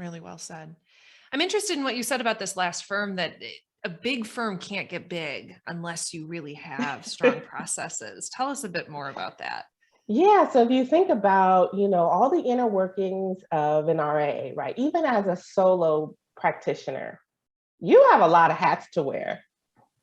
Really well said. I'm interested in what you said about this last firm that a big firm can't get big unless you really have strong processes. Tell us a bit more about that. Yeah, so if you think about, all the inner workings of an RA, right? Even as a solo practitioner, you have a lot of hats to wear.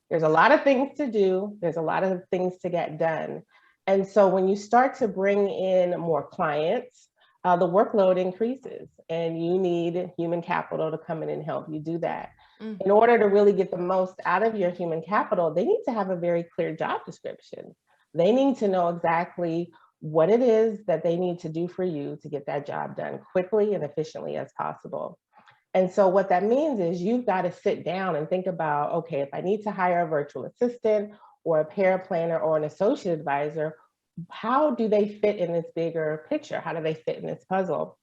There's a lot of things to do, there's a lot of things to get done. And so when you start to bring in more clients, the workload increases and you need human capital to come in and help you do that. Mm, In order to really get the most out of your human capital, they need to have a very clear job description. They need to know exactly what it is that they need to do for you to get that job done quickly and efficiently as possible. And so what that means is you've got to sit down and think about, okay, if I need to hire a virtual assistant or a paraplanner or an associate advisor, how do they fit in this bigger picture? How do they fit in this puzzle?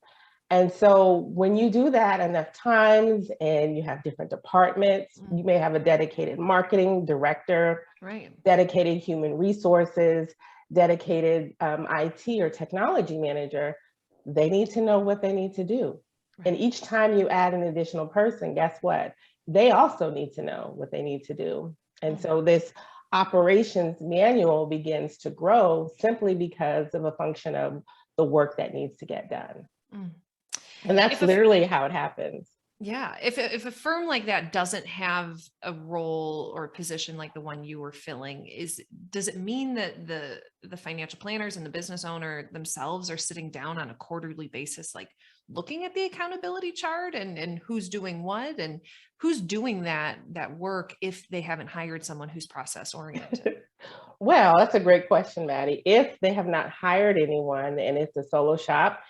And so when you do that enough times and you have different departments, mm, you may have a dedicated marketing director, right. dedicated human resources, dedicated IT or technology manager. They need to know what they need to do. And Right. each time you add an additional person, guess what? They also need to know what they need to do. And Mm, so this operations manual begins to grow simply because of a function of the work that needs to get done. mm. And that's If a literally how it happens. Yeah, if a firm like that doesn't have a role or a position like the one you were filling, does it mean that the financial planners and the business owner themselves are sitting down on a quarterly basis, like looking at the accountability chart and who's doing what and who's doing that work if they haven't hired someone who's process oriented? Well, that's a great question, Maddie. If they have not hired anyone and it's a solo shop,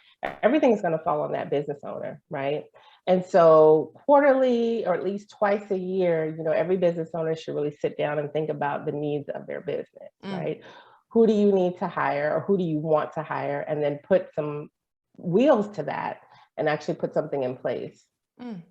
everything's going to fall on that business owner, right? And so quarterly or at least twice a year, every business owner should really sit down and think about the needs of their business, Mm, right? Who do you need to hire or who do you want to hire? And then put some wheels to that and actually put something in place. mm.